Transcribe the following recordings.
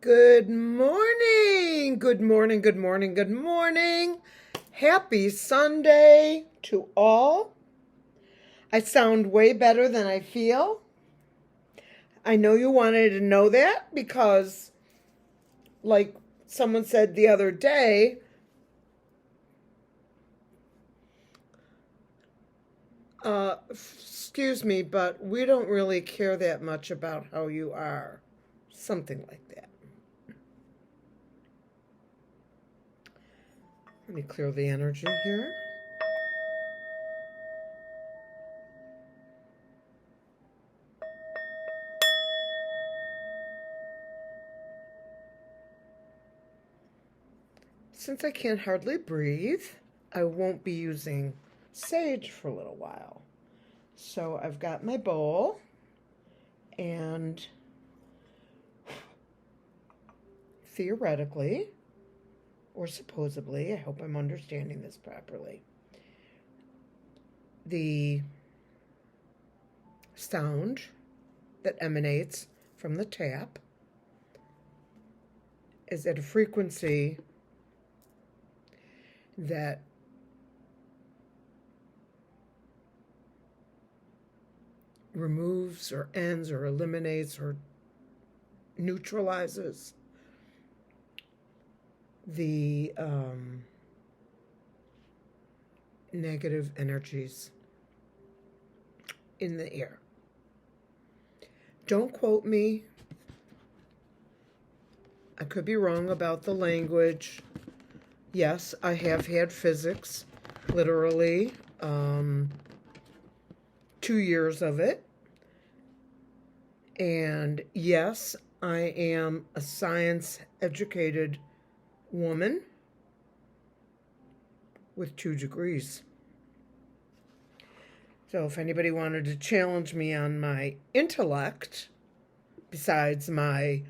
Good morning. Good morning. Good morning. Good morning. Happy Sunday to all. I sound way better than I feel. I know you wanted to know that because, like someone said the other day, excuse me, but we don't really care that much about how you are. Something like that. Let me clear the energy here. Since I can't hardly breathe, I won't be using sage for a little while. So I've got my bowl, and theoretically, or supposedly, I hope I'm understanding this properly, the sound that emanates from the tap is at a frequency that removes or ends or eliminates or neutralizes the negative energies in the air. Don't quote me. I could be wrong about the language. Yes, I have had physics, literally 2 years of it. And yes, I am a science-educated woman with 2 degrees. So if anybody wanted to challenge me on my intellect, besides my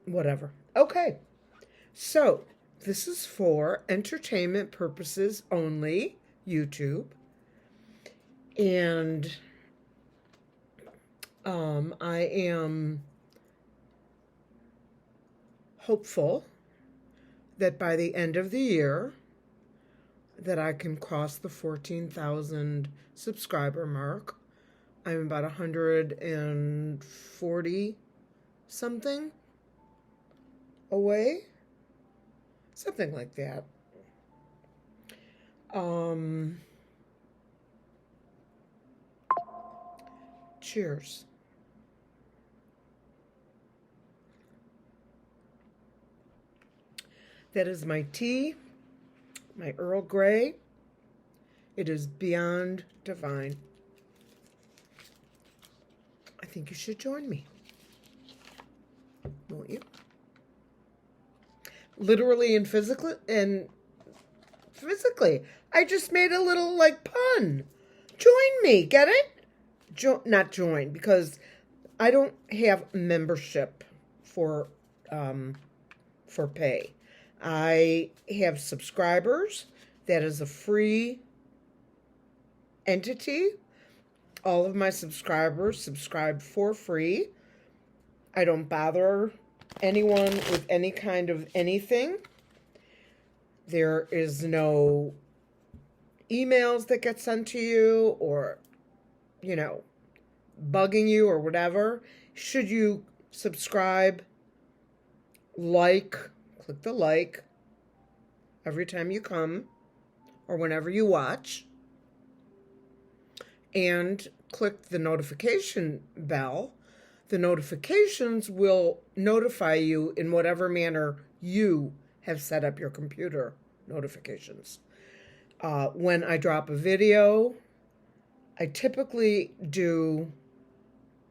whatever. Okay, so this is for entertainment purposes only, YouTube. And I am hopeful that by the end of the year that I can cross the 14,000 subscriber mark. I'm about 140 something away. Something like that. Cheers. That is my tea, my Earl Grey. It is beyond divine. I think you should join me. Won't you? Literally and physically. I just made a little pun. Join me. Get it? Not join, because I don't have membership for pay. I have subscribers. That is a free entity. All of my subscribers subscribe for free. I don't bother anyone with any kind of anything. There is no emails that get sent to you or, bugging you or whatever. Should you subscribe, click the like every time you come or whenever you watch, and click the notification bell. The notifications will notify you in whatever manner you have set up your computer notifications. When I drop a video, I typically do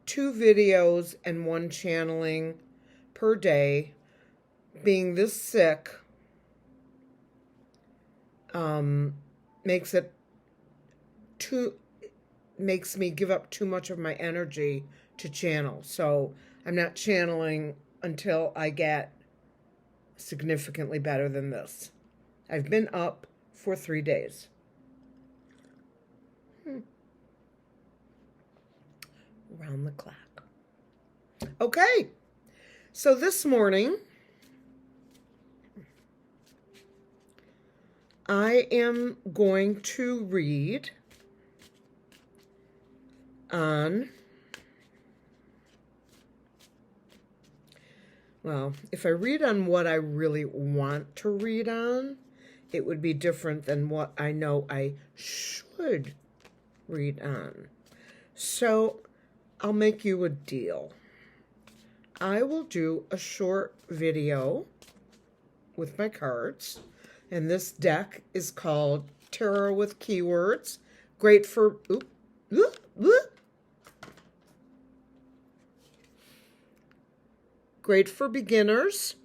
2 videos and 1 channeling per day. Being this sick makes me give up too much of my energy to channel. So I'm not channeling until I get significantly better than this. I've been up for 3 days. Round the clock. Okay. So this morning, I am going to read on, well, if I read on what I really want to read on, it would be different than what I know I should read on. So I'll make you a deal. I will do a short video with my cards, and this deck is called Tarot with Keywords. Great for great for beginners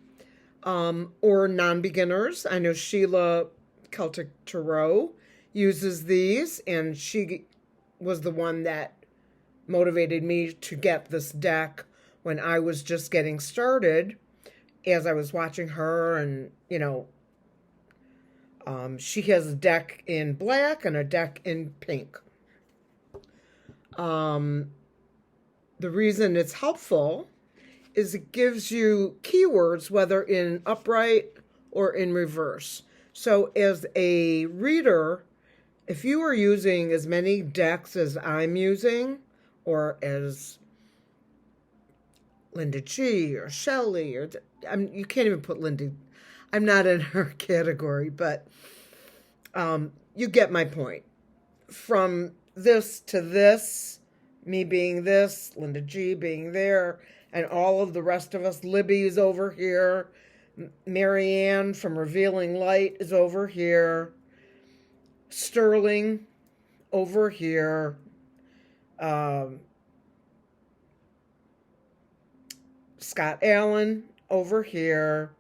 or non-beginners. I know Sheila Celtic Tarot uses these, and she was the one that motivated me to get this deck when I was just getting started, as I was watching her. And she has a deck in black and a deck in pink. The reason it's helpful is it gives you keywords, whether in upright or in reverse. So as a reader, if you are using as many decks as I'm using, or as Linda G or Shelley, or you can't even put Linda, I'm not in her category, but you get my point. From this to this, me being this, Linda G being there, and all of the rest of us, Libby's over here, Marianne from Revealing Light is over here, Sterling over here, Scott Allen over here,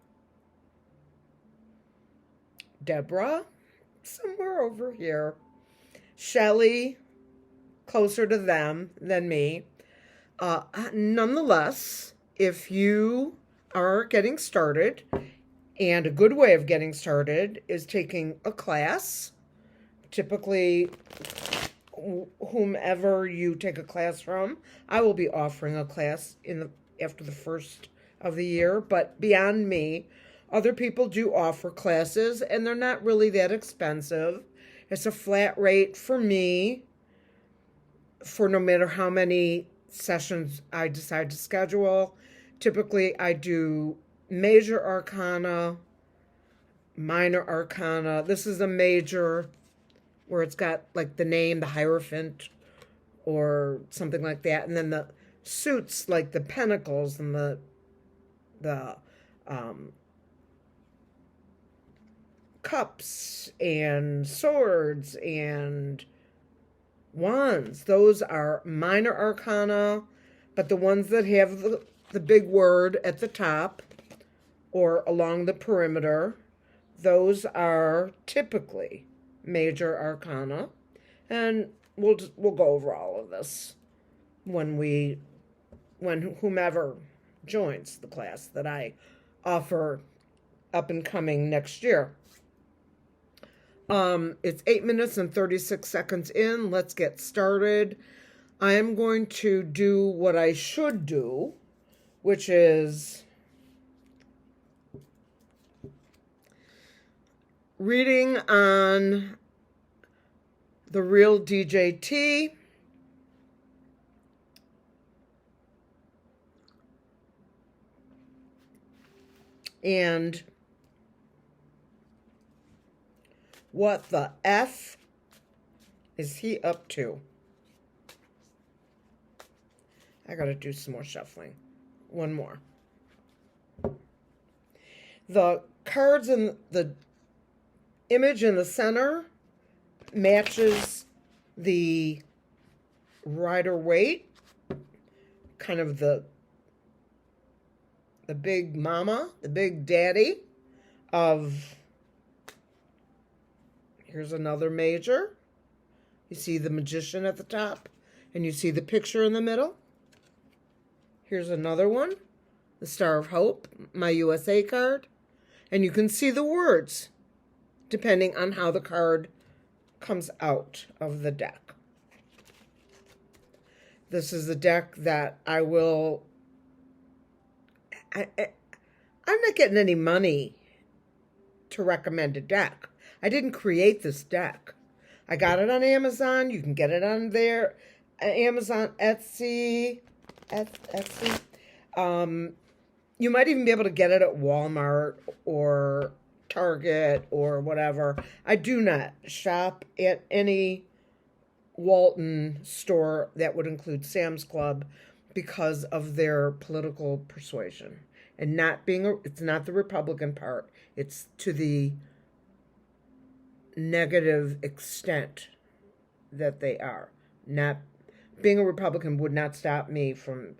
Deborah somewhere over here, Shelley closer to them than me. Nonetheless, if you are getting started, and a good way of getting started is taking a class, typically whomever you take a class from, I will be offering a class after the first of the year, but beyond me, other people do offer classes, and they're not really that expensive. It's a flat rate for me for no matter how many sessions I decide to schedule. Typically, I do major arcana, minor arcana. This is a major, where it's got like the name, the Hierophant, or something like that. And then the suits, like the pentacles and the cups and swords and wands. Those are minor arcana, but the ones that have the big word at the top or along the perimeter, those are typically major arcana. And we'll go over all of this when whomever joins the class that I offer up and coming next year. It's 8 minutes and 36 seconds in. Let's get started. I am going to do what I should do, which is reading on the real DJT, and what the F is he up to? I gotta do some more shuffling. One more. The cards in the image in the center matches the Rider-Waite, kind of the big mama, the big daddy of, here's another major. You see the Magician at the top, and you see the picture in the middle. Here's another one, the Star of Hope, my USA card. And you can see the words, depending on how the card comes out of the deck. This is a deck that I will I'm not getting any money to recommend a deck. I didn't create this deck. I got it on Amazon. You can get it on there. Amazon, Etsy. Etsy. You might even be able to get it at Walmart or Target or whatever. I do not shop at any Walton store that would include Sam's Club because of their political persuasion. And not being it's not the Republican part. It's to the negative extent that they are. Not being a Republican would not stop me from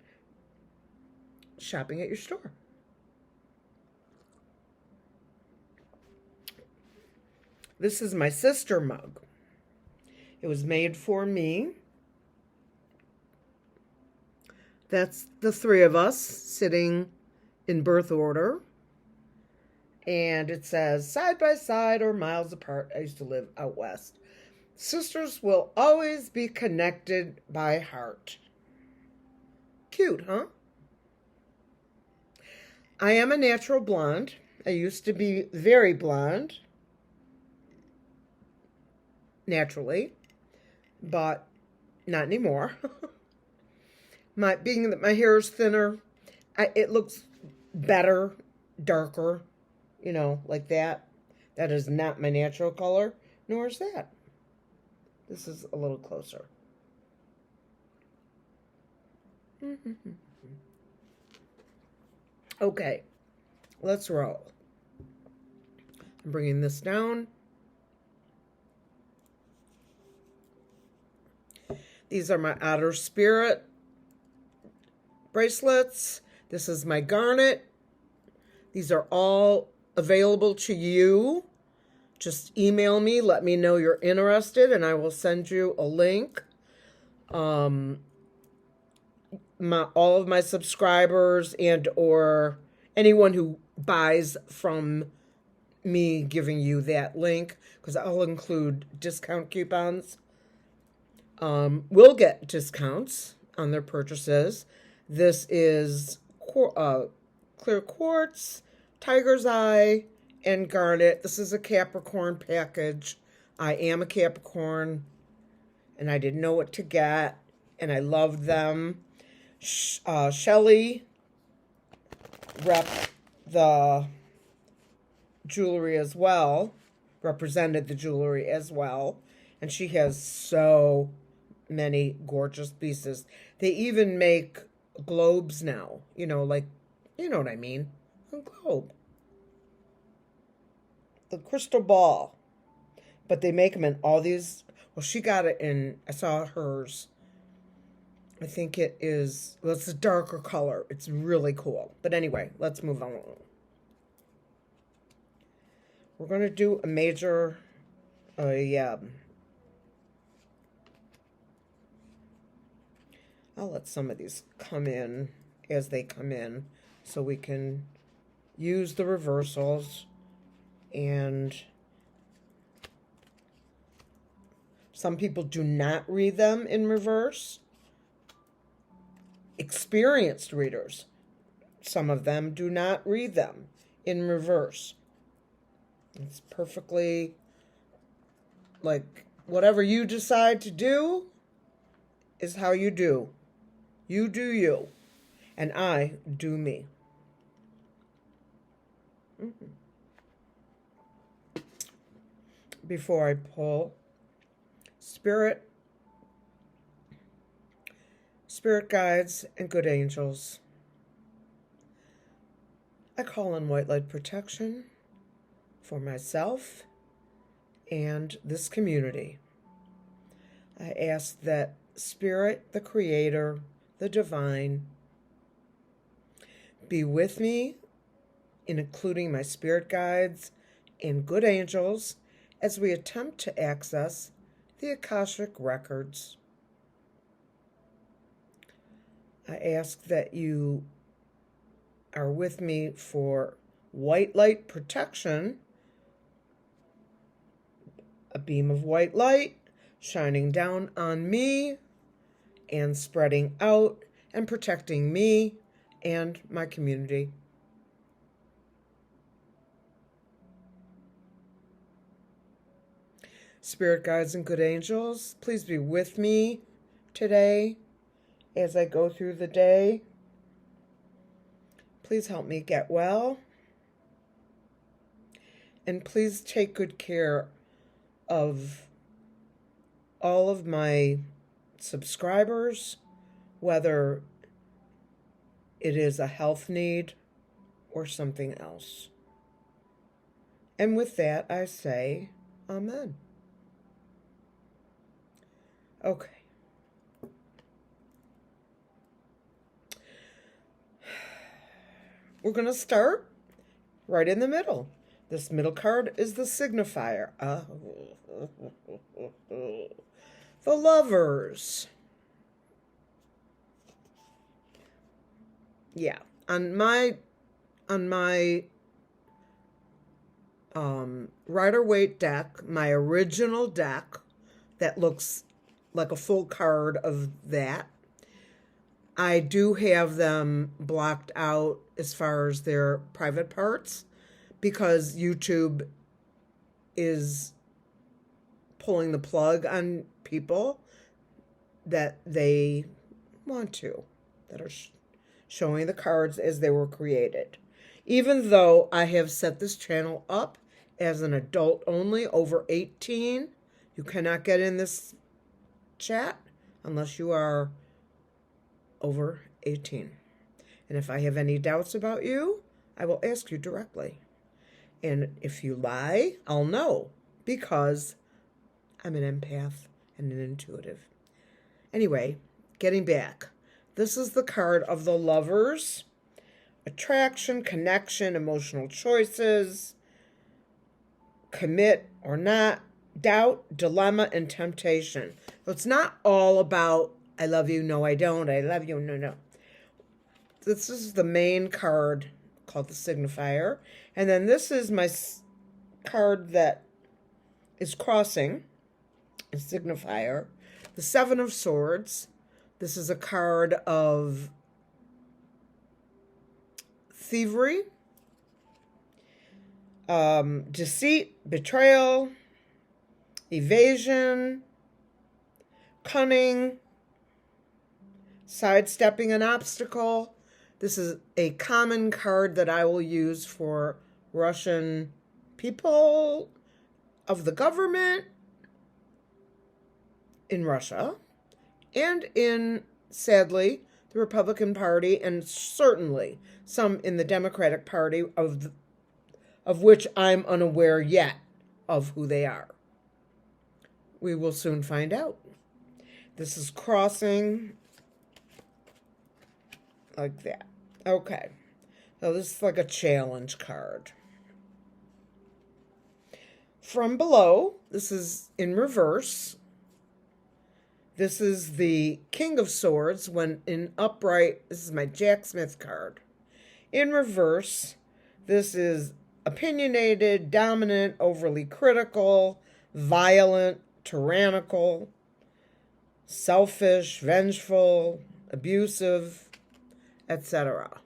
shopping at your store. This is my sister mug. It was made for me. That's the three of us sitting in birth order. And it says, side by side or miles apart. I used to live out west. Sisters will always be connected by heart. Cute, huh? I am a natural blonde. I used to be very blonde. Naturally. But not anymore. Being that my hair is thinner, it looks better, darker, like that. That is not my natural color, nor is that. This is a little closer. Okay, let's roll. I'm bringing this down. These are my Outer Spirit bracelets. This is my garnet. These are all available to you. Just email me, let me know you're interested, and I will send you a link. All of my subscribers and or anyone who buys from me giving you that link, because I'll include discount coupons, will get discounts on their purchases. This is clear quartz, tiger's eye, and garnet. This is a Capricorn package. I am a Capricorn, and I didn't know what to get, and I love them. Shelly rep the jewelry as well, represented the jewelry as well, and she has so many gorgeous pieces. They even make globes now, like, you know what I mean, a globe. The crystal ball. But they make them in all these, well, she got it in, I saw hers. I think it's a darker color. It's really cool. But anyway, let's move on. We're going to do a major, I'll let some of these come in as they come in so we can use the reversals. And some people do not read them in reverse. Experienced readers, some of them do not read them in reverse. It's perfectly, like, whatever you decide to do is how you do. You do you, and I do me. Before I pull, spirit guides, and good angels, I call on white light protection for myself and this community. I ask that Spirit, the Creator, the Divine, be with me, including my spirit guides and good angels, as we attempt to access the Akashic records. I ask that you are with me for white light protection, a beam of white light shining down on me and spreading out and protecting me and my community Spirit guides and good angels, please be with me today as I go through the day. Please help me get well. And please take good care of all of my subscribers, whether it is a health need or something else. And with that, I say, Amen. Okay. We're going to start right in the middle. This middle card is the signifier. The Lovers. Yeah, on my Rider-Waite deck, my original deck that looks like a full card of that, I do have them blocked out as far as their private parts because YouTube is pulling the plug on people that they want to, that are showing the cards as they were created. Even though I have set this channel up as an adult only, over 18, you cannot get in this chat unless you are over 18. And if I have any doubts about you, I will ask you directly. And if you lie, I'll know, because I'm an empath and an intuitive. Anyway, getting back. This is the card of the Lovers. Attraction, connection, emotional choices, commit or not, doubt, dilemma, and temptation. So it's not all about I love you, no I don't, I love you, no. This is the main card called the signifier. And then this is my card that is crossing, a signifier. The Seven of Swords. This is a card of thievery, deceit, betrayal, evasion, cunning, sidestepping an obstacle. This is a common card that I will use for Russian people of the government in Russia and in, sadly, the Republican Party, and certainly some in the Democratic Party, of which I'm unaware yet of who they are. We will soon find out. This is crossing like that. Okay. So this is like a challenge card. From below, this is in reverse. This is the King of Swords. When in upright, this is my Jack Smith card. In reverse, this is opinionated, dominant, overly critical, violent, tyrannical, selfish, vengeful, abusive, etc.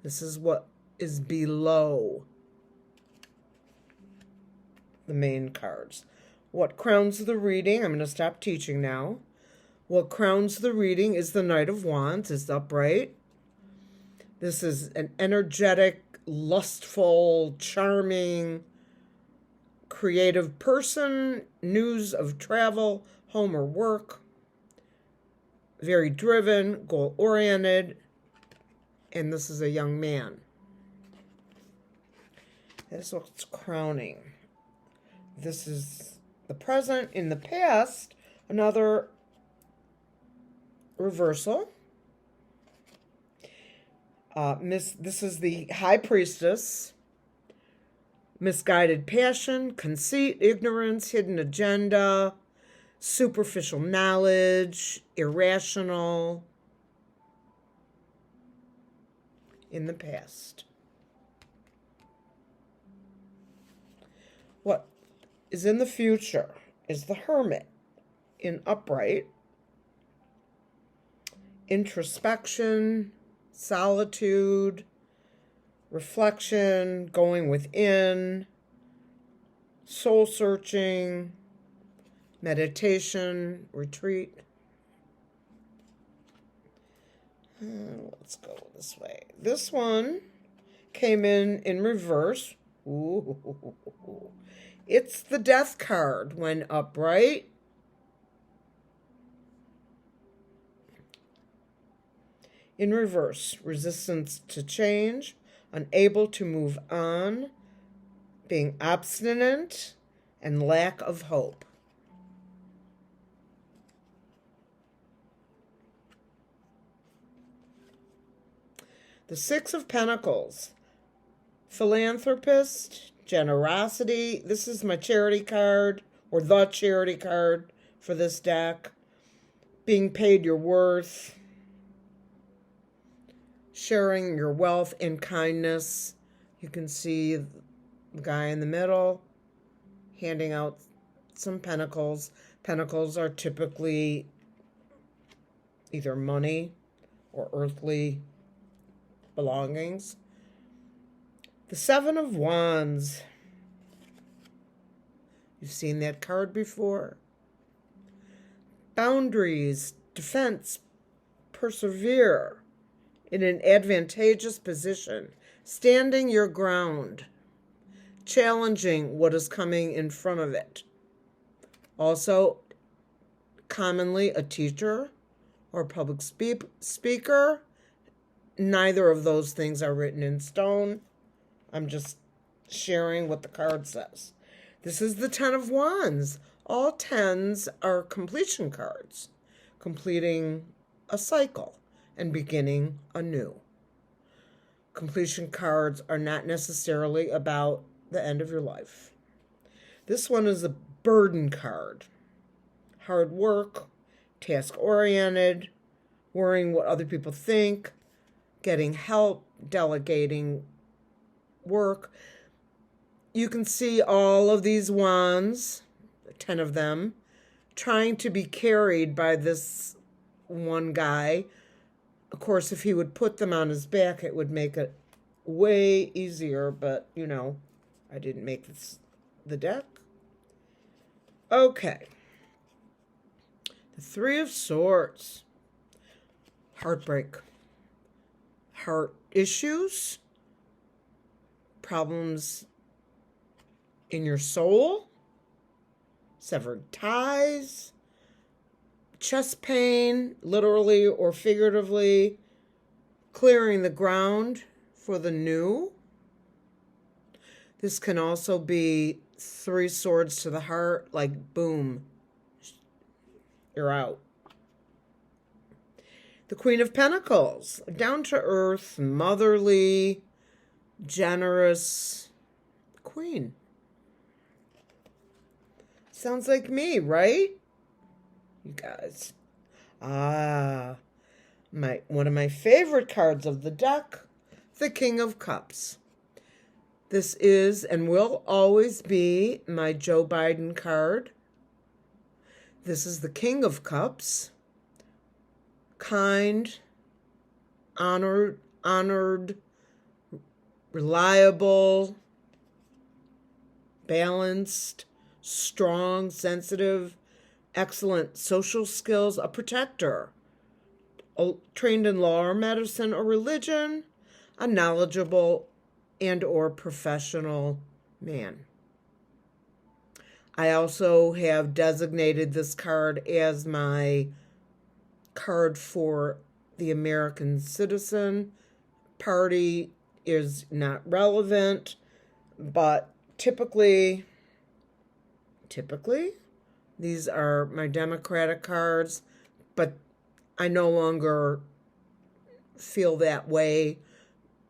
This is what is below the main cards. What crowns the reading? I'm going to stop teaching now. What crowns the reading is the Knight of Wands. It's upright. This is an energetic, lustful, charming, creative person. News of travel, home or work. Very driven, goal-oriented. And this is a young man. That's what's crowning. This is the present. In the past, another reversal. This is the High Priestess. Misguided passion, conceit, ignorance, hidden agenda, superficial knowledge, irrational. In the past. What is in the future is the Hermit in upright. Introspection, solitude, reflection, going within, soul searching, meditation, retreat. Let's go this way. This one came in reverse. Ooh. It's the death card when upright. In reverse, resistance to change, unable to move on, being obstinate, and lack of hope. The Six of Pentacles, philanthropist, generosity. This is my charity card, or the charity card for this deck. Being paid your worth, sharing your wealth and kindness. You can see the guy in the middle handing out some pentacles. Pentacles are typically either money or earthly belongings. The Seven of Wands. You've seen that card before. Boundaries, defense, persevere in an advantageous position, standing your ground, challenging what is coming in front of it. Also, commonly a teacher or public speaker. Neither of those things are written in stone. I'm just sharing what the card says. This is the Ten of Wands. All tens are completion cards, completing a cycle and beginning anew. Completion cards are not necessarily about the end of your life. This one is a burden card. Hard work, task-oriented, worrying what other people think, getting help, delegating work. You can see all of these wands, 10 of them, trying to be carried by this one guy. Of course, if he would put them on his back, it would make it way easier, but, you know, I didn't make the deck. Okay. The Three of Swords. Heartbreak. Heart issues. Problems in your soul. Severed ties. Chest pain, literally or figuratively. Clearing the ground for the new. This can also be three swords to the heart, like boom, you're out. The Queen of Pentacles, down to earth, motherly, generous queen. Sounds like me, right? You guys. One of my favorite cards of the deck, the King of Cups. This is and will always be my Joe Biden card. This is the King of Cups. Kind, honored, reliable, balanced, strong, sensitive, excellent social skills, a protector, trained in law or medicine or religion, a knowledgeable and or professional man. I also have designated this card as my card for the American Citizen. Party is not relevant, but typically, these are my Democratic cards, but I no longer feel that way.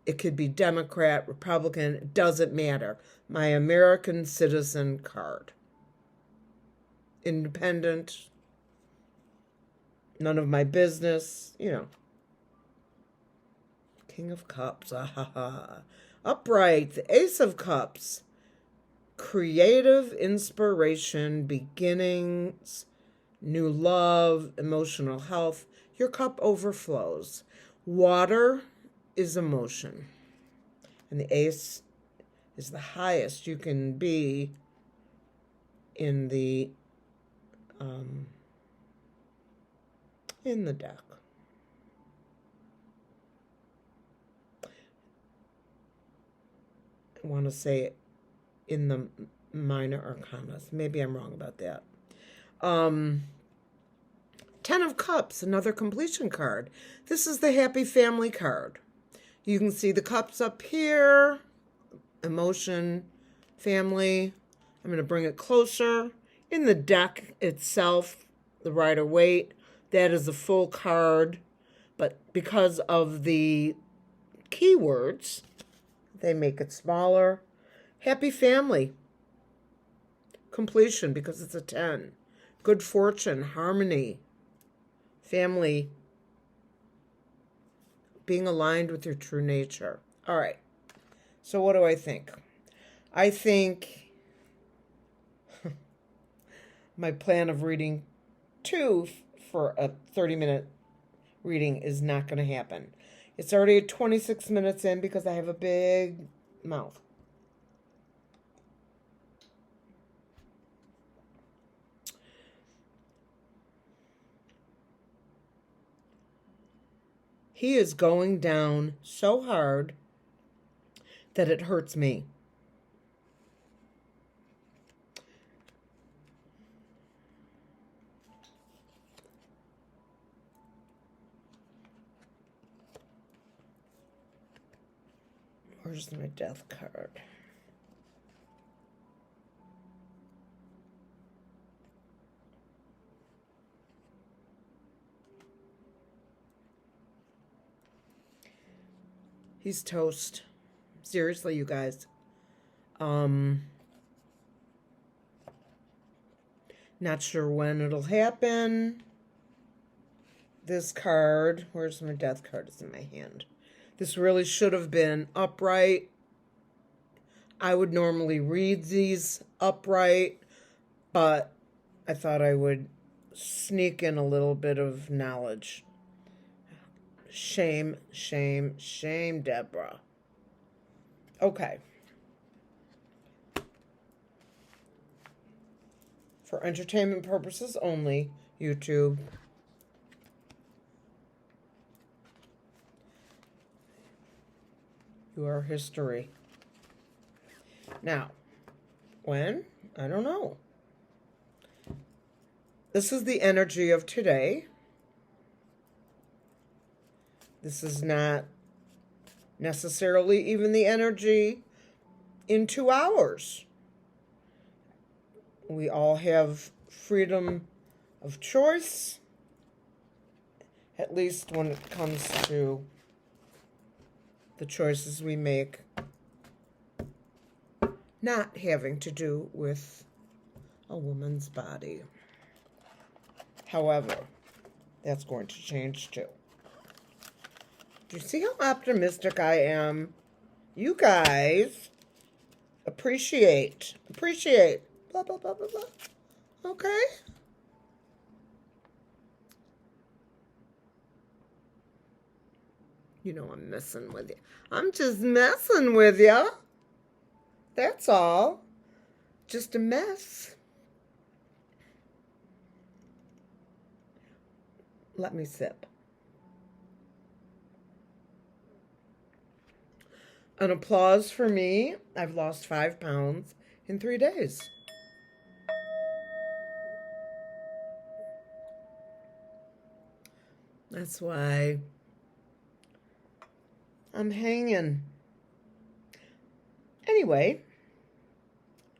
It could be Democrat, Republican, it doesn't matter. My American Citizen card. Independent, none of my business, you know. King of Cups, upright, the Ace of Cups. Creative inspiration, beginnings, new love, emotional health. Your cup overflows. Water is emotion. And the Ace is the highest you can be in the deck. I want to say in the minor arcanas. Maybe I'm wrong about that. 10 of Cups, another completion card. This is the Happy Family card. You can see the cups up here. Emotion, family. I'm going to bring it closer. In the deck itself, the Rider-Waite, that is a full card. But because of the keywords, they make it smaller. Happy Family. Completion, because it's a 10. Good fortune, harmony, family, being aligned with your true nature. All right. So what do I think? I think my plan of reading 2 for a 30-minute reading is not going to happen. It's already 26 minutes in because I have a big mouth. He is going down so hard that it hurts me. Where's my death card? He's toast. Seriously, you guys. Not sure when it'll happen. This card, where's my death card? It's in my hand. This really should have been upright. I would normally read these upright, but I thought I would sneak in a little bit of knowledge. Shame, shame, shame, Deborah. Okay. For entertainment purposes only, YouTube. You are history. Now, when? I don't know. This is the energy of today. This is not necessarily even the energy in 2 hours. We all have freedom of choice, at least when it comes to the choices we make not having to do with a woman's body. However, that's going to change too. Do you see how optimistic I am? You guys appreciate. Blah, blah, blah, blah, blah. Okay? You know I'm messing with you. I'm just messing with you. That's all. Just a mess. Let me sip. An applause for me. I've lost 5 pounds in 3 days. That's why I'm hanging. Anyway,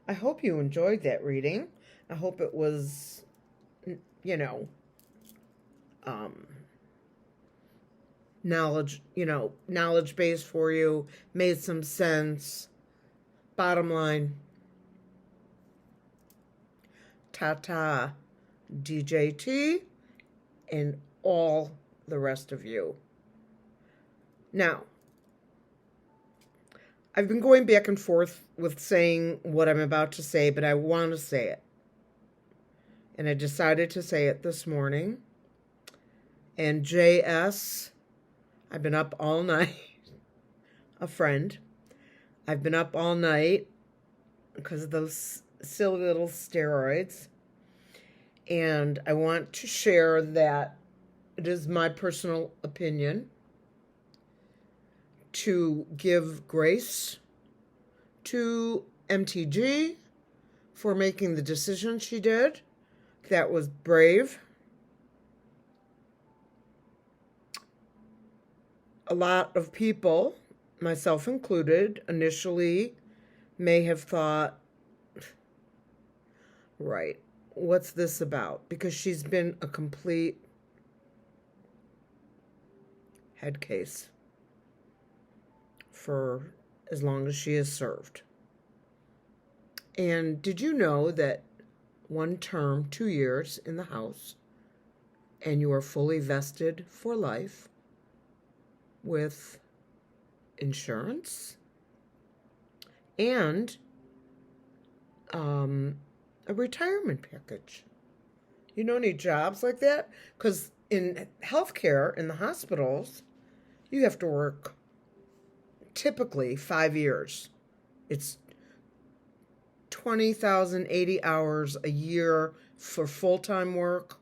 I hope you enjoyed that reading. I hope it was, knowledge base for you, made some sense. Bottom line, ta-ta, DJT, and all the rest of you. Now, I've been going back and forth with saying what I'm about to say, but I want to say it. And I decided to say it this morning. And JS, I've been up all night. A friend. I've been up all night because of those silly little steroids. And I want to share that it is my personal opinion to give grace to MTG for making the decision she did. That was brave. A lot of people, myself included, initially may have thought, right, what's this about? Because she's been a complete head case for as long as she has served. And did you know that one term, 2 years in the House, and you are fully vested for life with insurance and a retirement package? You know any jobs like that? Because in healthcare, in the hospitals, you have to work typically 5 years. It's 20,080 hours a year for full-time work.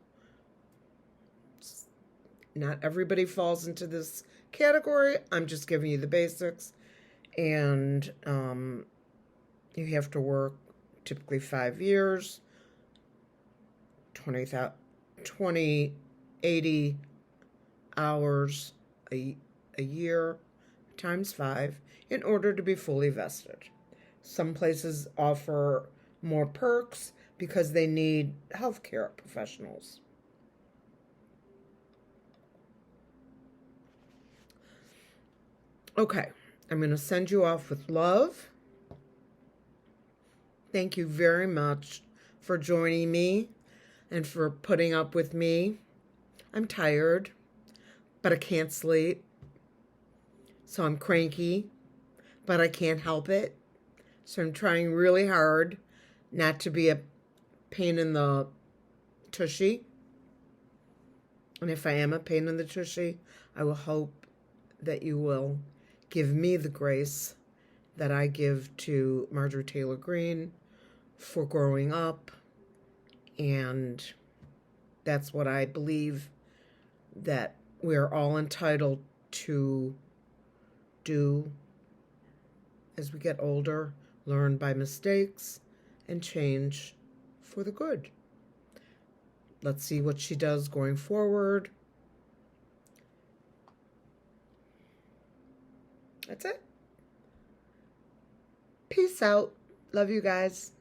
Not everybody falls into this category. I'm just giving you the basics. And you have to work typically 5 years, 80 hours a year times 5 in order to be fully vested. Some places offer more perks because they need healthcare professionals. Okay, I'm going to send you off with love. Thank you very much for joining me and for putting up with me. I'm tired, but I can't sleep. So I'm cranky, but I can't help it. So I'm trying really hard not to be a pain in the tushy. And if I am a pain in the tushy, I will hope that you will give me the grace that I give to Marjorie Taylor Greene for growing up. And that's what I believe that we're all entitled to do as we get older, learn by mistakes, and change for the good. Let's see what she does going forward. That's it. Peace out. Love you guys.